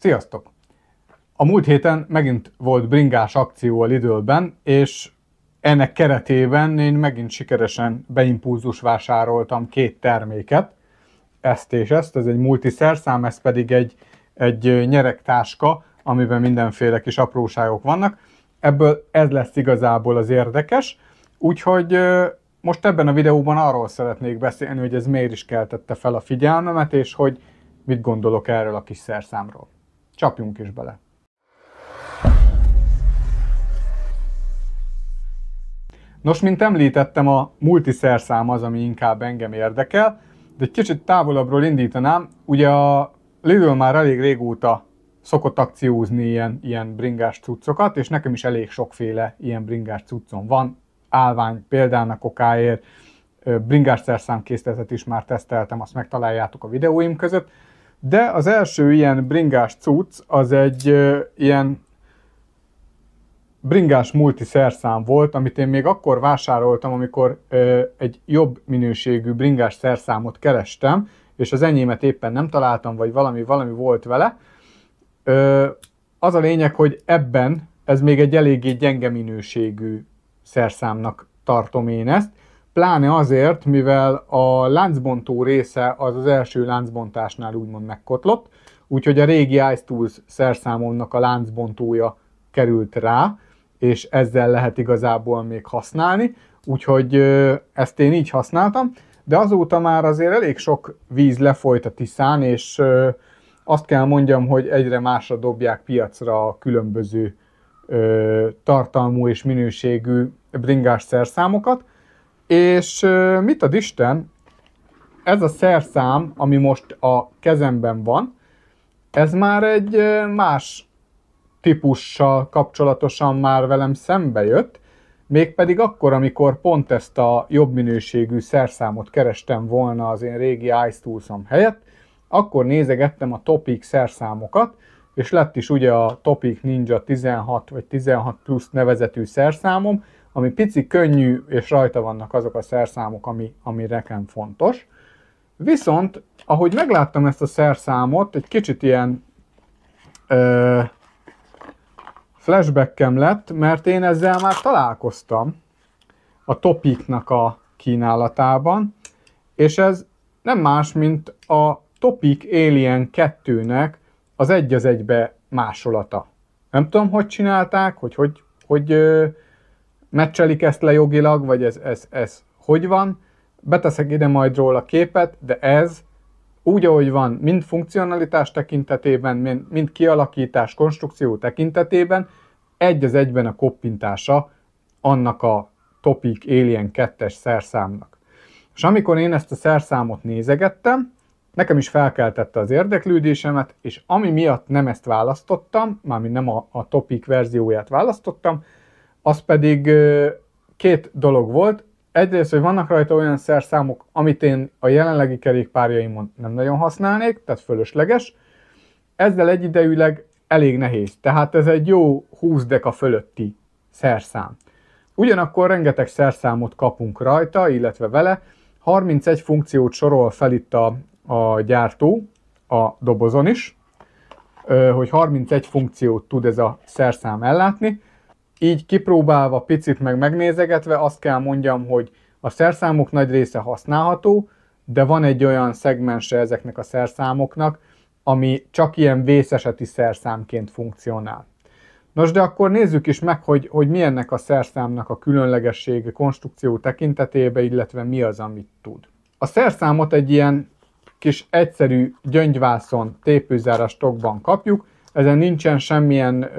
Sziasztok! A múlt héten megint volt bringás akció a Lidlben, és ennek keretében én megint sikeresen beimpulzus vásároltam két terméket. Ezt és ezt, ez egy multiszerszám, ez pedig egy nyeregtáska, amiben mindenféle kis apróságok vannak. Ebből ez lesz igazából az érdekes, úgyhogy most ebben a videóban arról szeretnék beszélni, hogy ez miért is keltette fel a figyelmemet, és hogy mit gondolok erről a kis szerszámról. Csapjunk is bele! Nos, mint említettem, a multiszerszám az, ami inkább engem érdekel, de egy kicsit távolabbról indítanám. Ugye a Lidl már elég régóta szokott akciózni ilyen bringás cuccokat, és nekem is elég sokféle ilyen bringás cuccom van. Állvány példának okáért, bringás szerszámkészletet is már teszteltem, azt megtaláljátok a videóim között. De az első ilyen bringás cucc az egy ilyen bringás multiszerszám volt, amit én még akkor vásároltam, amikor egy jobb minőségű bringás szerszámot kerestem, és az enyémet éppen nem találtam, vagy valami volt vele. Az a lényeg, hogy ebben ez még egy eléggé gyenge minőségű szerszámnak tartom én ezt, pláne azért, mivel a láncbontó része az első láncbontásnál úgymond megkotlott, úgyhogy a régi Ice Tools szerszámomnak a láncbontója került rá, és ezzel lehet igazából még használni, úgyhogy ezt én így használtam, de azóta már azért elég sok víz lefolyt a Tiszán, és azt kell mondjam, hogy egyre másra dobják piacra a különböző tartalmú és minőségű bringás szerszámokat, és mit ad Isten, ez a szerszám, ami most a kezemben van, ez már egy más típussal kapcsolatosan már velem szembe jött, mégpedig akkor, amikor pont ezt a jobb minőségű szerszámot kerestem volna az én régi Ice Tools-om helyett, akkor nézegettem a Topeak szerszámokat, és lett is ugye a Topeak Ninja 16 vagy 16 plusz nevezetű szerszámom, ami pici, könnyű, és rajta vannak azok a szerszámok, ami nekem fontos. Viszont, ahogy megláttam ezt a szerszámot, egy kicsit ilyen flashbackem lett, mert én ezzel már találkoztam a Topeaknak a kínálatában, és ez nem más, mint a Topeak Alien 2-nek az egy az egybe másolata. Nem tudom, hogy csinálták, hogy meccselik ezt le jogilag, vagy ez hogy van. Beteszek ide majd róla képet, de ez úgy, ahogy van, mind funkcionalitás tekintetében, mind kialakítás, konstrukció tekintetében, egy az egyben a koppintása annak a Topeak Alien 2-es szerszámnak. És amikor én ezt a szerszámot nézegettem, nekem is felkeltette az érdeklődésemet, és ami miatt nem ezt választottam, mármint nem a Topeak verzióját választottam, az pedig két dolog volt. Egyrészt, hogy vannak rajta olyan szerszámok, amit én a jelenlegi kerékpárjaimon nem nagyon használnék, tehát fölösleges. Ezzel egyidejűleg elég nehéz, tehát ez egy jó 20 deka fölötti szerszám. Ugyanakkor rengeteg szerszámot kapunk rajta, illetve vele. 31 funkciót sorol fel itt a gyártó a dobozon is, hogy 31 funkciót tud ez a szerszám ellátni. Így kipróbálva, picit meg megnézegetve azt kell mondjam, hogy a szerszámok nagy része használható, de van egy olyan szegmense ezeknek a szerszámoknak, ami csak ilyen vészeseti szerszámként funkcionál. Nos, de akkor nézzük is meg, hogy mi ennek a szerszámnak a különlegessége konstrukció tekintetében, illetve mi az, amit tud. A szerszámot egy ilyen kis egyszerű gyöngyvászon tépőzáras stokkban kapjuk, ezen nincsen semmilyen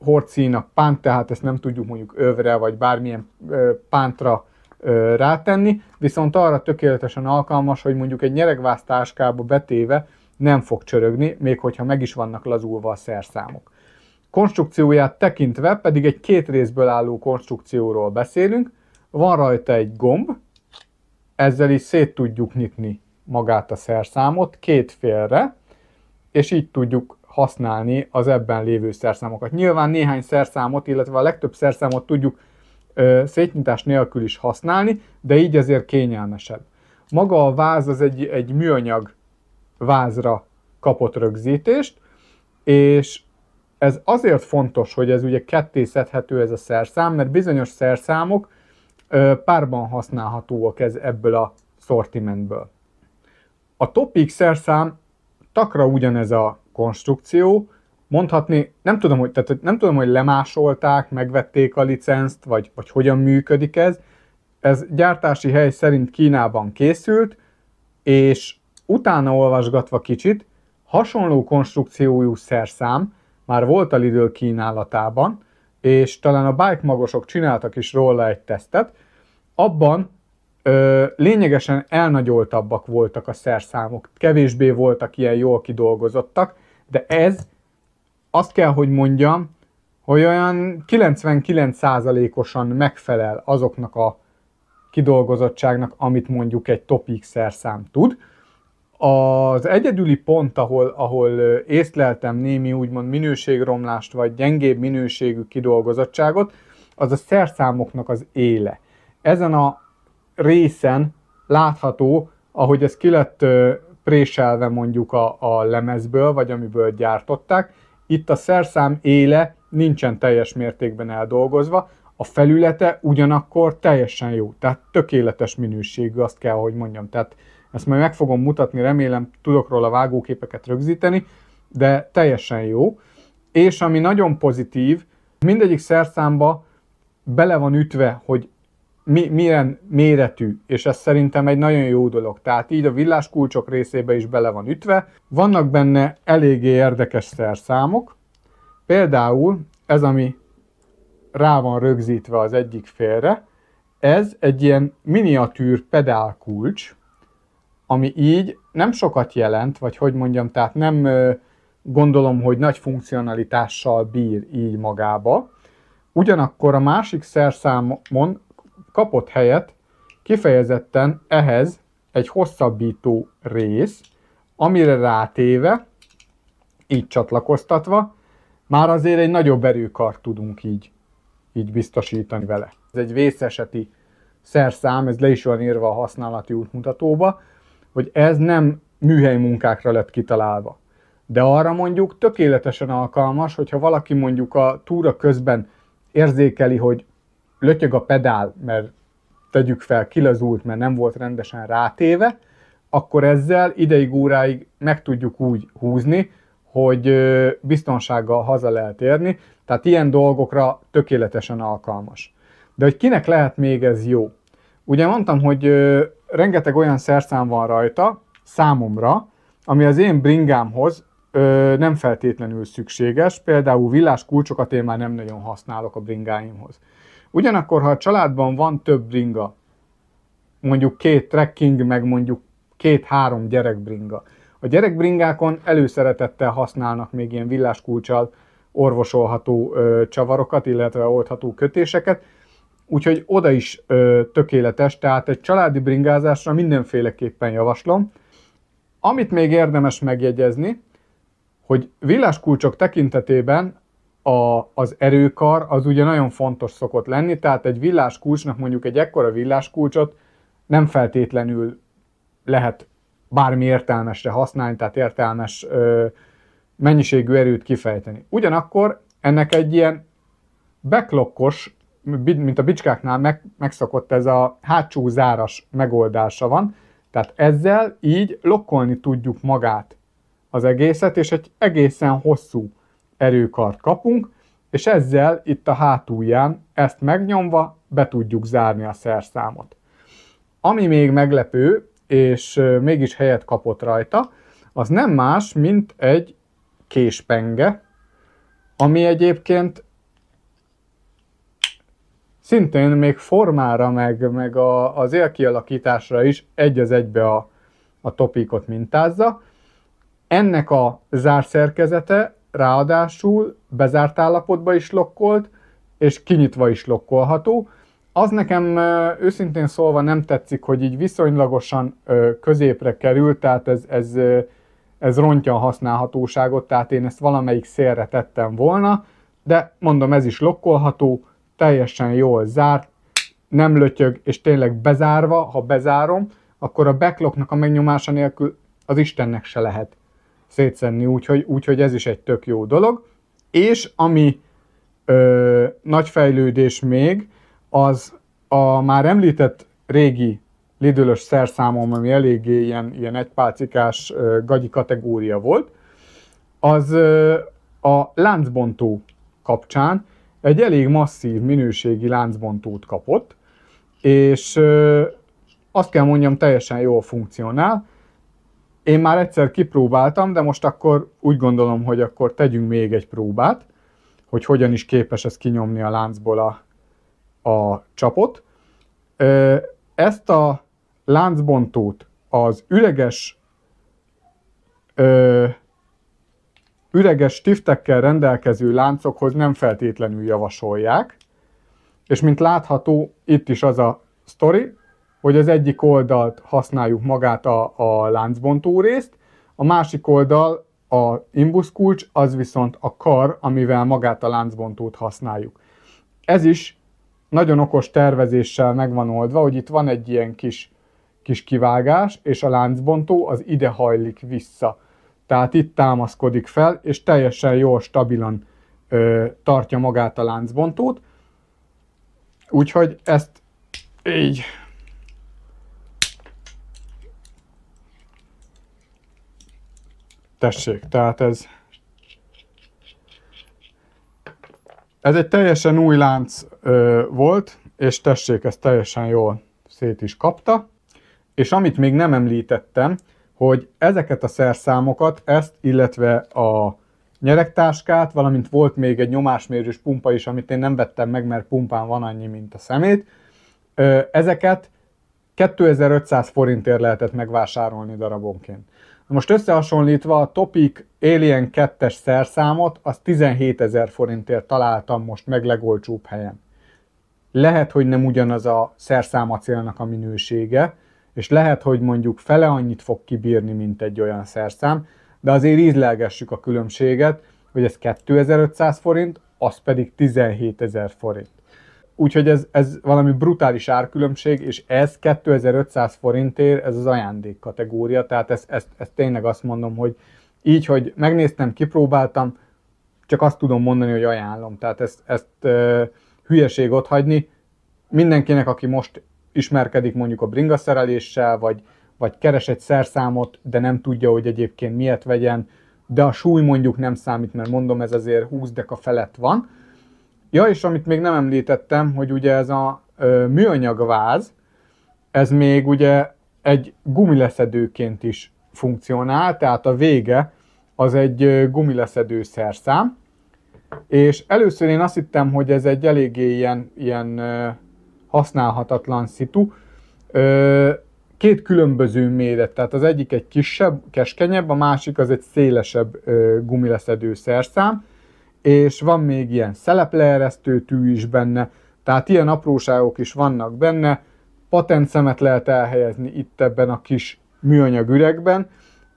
hordszínak pánt, tehát ezt nem tudjuk mondjuk övre vagy bármilyen pántra rátenni, viszont arra tökéletesen alkalmas, hogy mondjuk egy nyeregvász táskába betéve nem fog csörögni, még hogyha meg is vannak lazulva a szerszámok. Konstrukcióját tekintve pedig egy két részből álló konstrukcióról beszélünk. Van rajta egy gomb, ezzel is szét tudjuk nyitni magát a szerszámot két félre, és így tudjuk használni az ebben lévő szerszámokat. Nyilván néhány szerszámot, illetve a legtöbb szerszámot tudjuk szétnyitás nélkül is használni, de így azért kényelmesebb. Maga a váz az egy műanyag vázra kapott rögzítést, és ez azért fontos, hogy ez ugye ketté szedhető ez a szerszám, mert bizonyos szerszámok párban használhatóak ebből a szortimentből. A Topeak szerszám takra ugyanez a konstrukció, mondhatni, nem tudom, hogy lemásolták, megvették a licenzt, vagy hogyan működik ez. Ez gyártási hely szerint Kínában készült, és utána olvasgatva kicsit, hasonló konstrukciójú szerszám már volt a Lidl kínálatában, és talán a bike magosok csináltak is róla egy tesztet, abban lényegesen elnagyoltabbak voltak a szerszámok, kevésbé voltak ilyen jól kidolgozottak, de ez azt kell, hogy mondjam, hogy olyan 99%-osan megfelel azoknak a kidolgozottságnak, amit mondjuk egy Topeak szerszám tud. Az egyedüli pont, ahol észleltem némi úgymond minőségromlást, vagy gyengébb minőségű kidolgozottságot, az a szerszámoknak az éle. Ezen a részen látható, ahogy ez ki lett préselve mondjuk a lemezből, vagy amiből gyártották, itt a szerszám éle nincsen teljes mértékben eldolgozva, a felülete ugyanakkor teljesen jó, tehát tökéletes minőségű, azt kell, hogy mondjam. Tehát ezt majd meg fogom mutatni, remélem tudok róla vágóképeket rögzíteni, de teljesen jó. És ami nagyon pozitív, mindegyik szerszámba bele van ütve, hogy milyen méretű, és ez szerintem egy nagyon jó dolog. Tehát így a villáskulcsok részébe is bele van ütve. Vannak benne eléggé érdekes szerszámok, például ez, ami rá van rögzítve az egyik félre, ez egy ilyen miniatűr pedálkulcs, ami így nem sokat jelent, vagy hogy mondjam, tehát nem gondolom, hogy nagy funkcionalitással bír így magába. Ugyanakkor a másik szerszámon kapott helyet kifejezetten ehhez egy hosszabbító rész, amire rátéve, így csatlakoztatva, már azért egy nagyobb erőkart tudunk így biztosítani vele. Ez egy vészeseti szerszám, ez le is van írva a használati útmutatóba, hogy ez nem műhely munkákra lett kitalálva. De arra mondjuk tökéletesen alkalmas, hogyha valaki mondjuk a túra közben érzékeli, hogy lötyög a pedál, mert tegyük fel, kilazult, mert nem volt rendesen rátéve, akkor ezzel ideig óráig meg tudjuk úgy húzni, hogy biztonsággal haza lehet érni, tehát ilyen dolgokra tökéletesen alkalmas. De hogy kinek lehet még ez jó? Ugye mondtam, hogy rengeteg olyan szerszám van rajta, számomra, ami az én bringámhoz nem feltétlenül szükséges, például villáskulcsokat én már nem nagyon használok a bringáimhoz. Ugyanakkor, ha a családban van több bringa, mondjuk 2 trekking, meg mondjuk 2-3 gyerekbringa, a gyerekbringákon előszeretettel használnak még ilyen villáskulccsal orvosolható csavarokat, illetve oldható kötéseket, úgyhogy oda is tökéletes, tehát egy családi bringázásra mindenféleképpen javaslom. Amit még érdemes megjegyezni, hogy villáskulcsok tekintetében az erőkar az ugye nagyon fontos szokott lenni, tehát egy villáskulcsnak mondjuk egy ekkora villáskulcsot nem feltétlenül lehet bármi értelmesre használni, tehát értelmes mennyiségű erőt kifejteni. Ugyanakkor ennek egy ilyen backlockos, mint a bicskáknál megszokott ez a hátsó záras megoldása van, tehát ezzel így lokkolni tudjuk magát az egészet, és egy egészen hosszú erőkart kapunk, és ezzel itt a hátulján ezt megnyomva be tudjuk zárni a szerszámot. Ami még meglepő, és mégis helyet kapott rajta, az nem más, mint egy késpenge, ami egyébként szintén még formára, meg az élkialakításra is egy az egybe a Topeakot mintázza. Ennek a zárszerkezete ráadásul bezárt állapotba is lokkolt, és kinyitva is lokkolható. Az nekem őszintén szólva nem tetszik, hogy így viszonylagosan középre kerül, tehát ez rontja a használhatóságot, tehát én ezt valamelyik szélre tettem volna, de mondom, ez is lokkolható, teljesen jól zárt, nem lötyög, és tényleg bezárva, ha bezárom, akkor a backlocknak a megnyomása nélkül az Istennek se lehet szétszedni, úgyhogy ez is egy tök jó dolog. És ami nagy fejlődés még, az a már említett régi Lidl-ös szerszámom, ami eléggé ilyen egypálcikás gagyi kategória volt, az a láncbontó kapcsán egy elég masszív minőségi láncbontót kapott, és azt kell mondjam, teljesen jól funkcionál. Én már egyszer kipróbáltam, de most akkor úgy gondolom, hogy akkor tegyünk még egy próbát, hogy hogyan is képes ez kinyomni a láncból a csapot. Ezt a láncbontót az üreges stiftekkel rendelkező láncokhoz nem feltétlenül javasolják, és mint látható, itt is az a sztori, hogy az egyik oldalt használjuk magát a láncbontó részt, a másik oldal a imbuszkulcs, az viszont a kar, amivel magát a láncbontót használjuk. Ez is nagyon okos tervezéssel meg van oldva, hogy itt van egy ilyen kis kivágás, és a láncbontó az ide hajlik vissza. Tehát itt támaszkodik fel, és teljesen jól, stabilan tartja magát a láncbontót. Úgyhogy ezt így tessék, tehát ez egy teljesen új lánc volt, és tessék, ezt teljesen jól szét is kapta. És amit még nem említettem, hogy ezeket a szerszámokat, ezt, illetve a nyeregtáskát, valamint volt még egy nyomásmérős pumpa is, amit én nem vettem meg, mert pumpán van annyi, mint a szemét. Ezeket 2500 forintért lehetett megvásárolni darabonként. Most összehasonlítva a Topic Alien 2-es szerszámot, az 17 000 forintért találtam most meg legolcsóbb helyen. Lehet, hogy nem ugyanaz a szerszámacélnak a minősége, és lehet, hogy mondjuk fele annyit fog kibírni, mint egy olyan szerszám, de azért ízlelgessük a különbséget, hogy ez 2500 forint, az pedig 17 000 forint. Úgyhogy ez valami brutális árkülönbség, és ez 2500 forintért, ez az ajándék kategória, tehát ezt tényleg azt mondom, hogy így, hogy megnéztem, kipróbáltam, csak azt tudom mondani, hogy ajánlom. Tehát ezt hülyeség otthagyni. Mindenkinek, aki most ismerkedik mondjuk a bringaszereléssel, vagy keres egy szerszámot, de nem tudja, hogy egyébként miért vegyen, de a súly mondjuk nem számít, mert mondom, ez azért 20 deka felett van. Ja, és amit még nem említettem, hogy ugye ez a műanyag váz, ez még ugye egy gumileszedőként is funkcionál, tehát a vége az egy gumileszedő szerszám, és először én azt hittem, hogy ez egy eléggé ilyen használhatatlan szitu. Két különböző méret, tehát az egyik egy kisebb, keskenyebb, a másik az egy szélesebb gumileszedő szerszám, és van még ilyen szelepleeresztő tű is benne, tehát ilyen apróságok is vannak benne, patentszemet lehet elhelyezni itt ebben a kis műanyag üregben,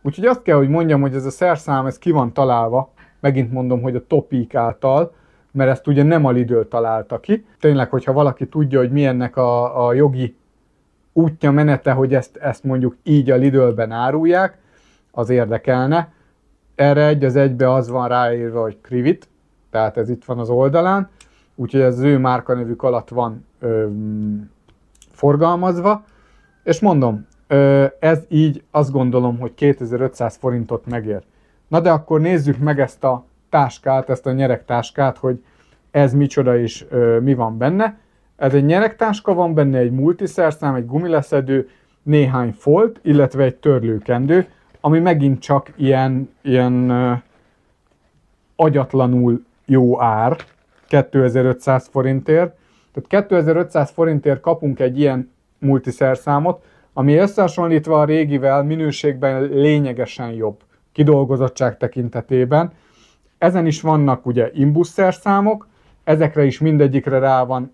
úgyhogy azt kell, hogy mondjam, hogy ez a szerszám, ez ki van találva, megint mondom, hogy a Topic által, mert ezt ugye nem a Lidl találta ki. Tényleg, hogyha valaki tudja, hogy milyennek a jogi útja, menete, hogy ezt mondjuk így a Lidl-ben árulják, az érdekelne. Erre egy az egybe az van ráírva, hogy Krivit, tehát ez itt van az oldalán, úgyhogy ez az ő márkanevük alatt van forgalmazva, és mondom, ez így azt gondolom, hogy 2500 forintot megér. Na de akkor nézzük meg ezt a táskát, ezt a nyeregtáskát, hogy ez micsoda és mi van benne. Ez egy nyeregtáska, van benne egy multiszerszám, egy gumileszedő, néhány folt, illetve egy törlőkendő, ami megint csak ilyen agyatlanul jó ár, 2500 forintért. Tehát 2500 forintért kapunk egy ilyen multiszerszámot, ami összehasonlítva a régivel minőségben lényegesen jobb, kidolgozottság tekintetében. Ezen is vannak ugye imbuszszerszámok, ezekre is mindegyikre rá van,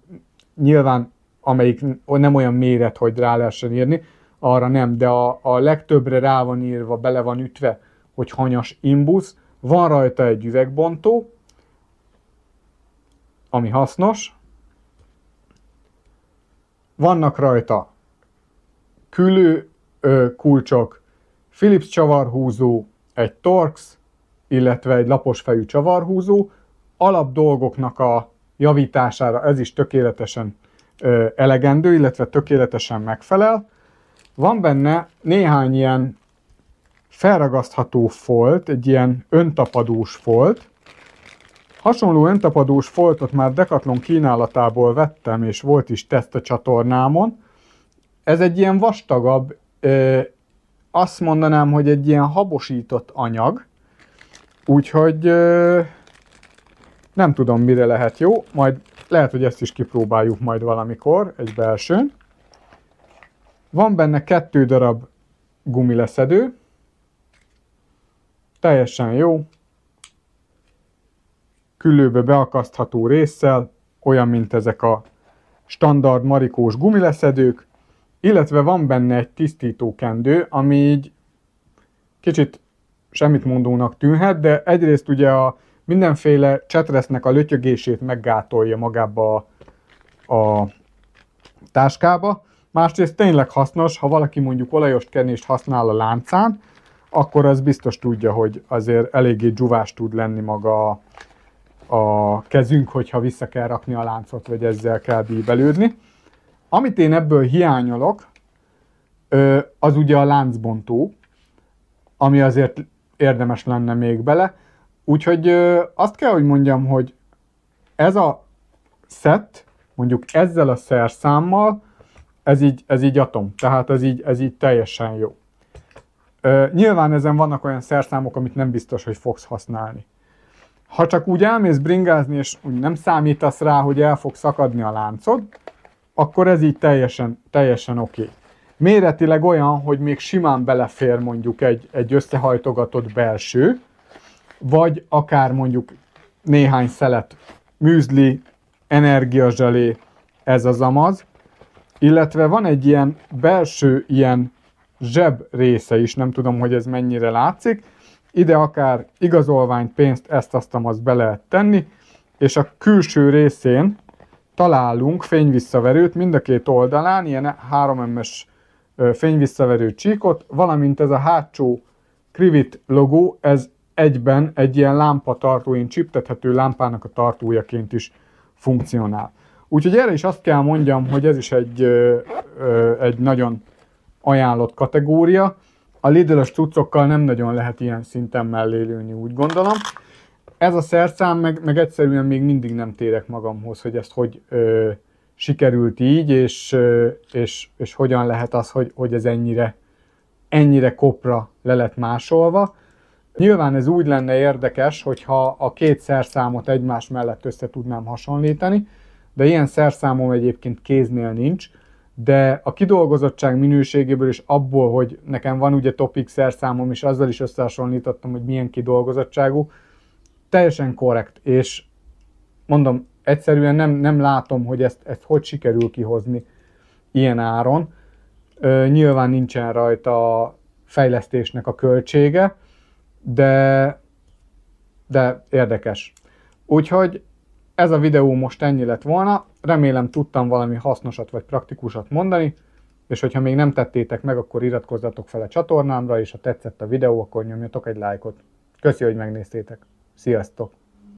nyilván amelyik nem olyan méret, hogy rá lehessen írni, arra nem, de a legtöbbre rá van írva, bele van ütve, hogy hanyas imbusz. Van rajta egy üvegbontó, ami hasznos. Vannak rajta küllő kulcsok, Philips csavarhúzó, egy Torx, illetve egy laposfejű csavarhúzó. Alap dolgoknak a javítására ez is tökéletesen elegendő, illetve tökéletesen megfelel. Van benne néhány ilyen felragasztható folt, egy ilyen öntapadós folt. Hasonló öntapadós foltot már Decathlon kínálatából vettem, és volt is teszt a csatornámon. Ez egy ilyen vastagabb, azt mondanám, hogy egy ilyen habosított anyag, úgyhogy nem tudom, mire lehet jó, majd lehet, hogy ezt is kipróbáljuk majd valamikor, egy belsőn. Van benne 2 darab gumileszedő, teljesen jó, küllőbe beakasztható résszel, olyan, mint ezek a standard marikós gumileszedők, illetve van benne egy tisztítókendő, ami így kicsit semmit mondónak tűnhet, de egyrészt ugye a mindenféle csetresznek a lötyögését meggátolja magába a táskába, másrészt tényleg hasznos, ha valaki mondjuk olajos kenést használ a láncán, akkor az biztos tudja, hogy azért eléggé dzsuvás tud lenni maga a kezünk, hogyha vissza kell rakni a láncot, vagy ezzel kell bíbelődni. Amit én ebből hiányolok, az ugye a láncbontó, ami azért érdemes lenne még bele. Úgyhogy azt kell, hogy mondjam, hogy ez a szett, mondjuk ezzel a szerszámmal, ez így atom, tehát ez így teljesen jó. Nyilván ezen vannak olyan szerszámok, amit nem biztos, hogy fogsz használni. Ha csak úgy elmész bringázni, és úgy nem számítasz rá, hogy el fog szakadni a láncod, akkor ez így teljesen oké. Méretileg olyan, hogy még simán belefér mondjuk egy összehajtogatott belső, vagy akár mondjuk néhány szelet műzli, energiazselé, ez az amaz, illetve van egy ilyen belső ilyen zseb része is, nem tudom, hogy ez mennyire látszik, ide akár igazolványt, pénzt, ezt-azt be lehet tenni, és a külső részén találunk fényvisszaverőt mind a 2 oldalán, ilyen 3M-es fényvisszaverő csíkot, valamint ez a hátsó Krivit logó, ez egyben egy ilyen lámpatartó, ilyen csiptethető lámpának a tartójaként is funkcionál. Úgyhogy erre is azt kell mondjam, hogy ez is egy nagyon ajánlott kategória. A Lidl-ös cuccokkal nem nagyon lehet ilyen szinten mellélőni, úgy gondolom. Ez a szerszám meg egyszerűen még mindig nem térek magamhoz, hogy ezt hogy sikerült így, és hogyan lehet az, hogy ez ennyire kopra le lett másolva. Nyilván ez úgy lenne érdekes, hogyha a 2 szerszámot egymás mellett össze tudnám hasonlítani, de ilyen szerszámom egyébként kéznél nincs, de a kidolgozottság minőségéből és abból, hogy nekem van ugye Topix szerszámom, és azzal is összehasonlítottam, hogy milyen kidolgozottságú, teljesen korrekt, és mondom, egyszerűen nem látom, hogy ezt hogy sikerül kihozni ilyen áron. Nyilván nincsen rajta a fejlesztésnek a költsége, de érdekes. Úgyhogy ez a videó most ennyi lett volna. Remélem tudtam valami hasznosat vagy praktikusat mondani, és hogyha még nem tettétek meg, akkor iratkozzatok fel a csatornámra, és ha tetszett a videó, akkor nyomjatok egy lájkot. Köszi, hogy megnéztétek. Sziasztok!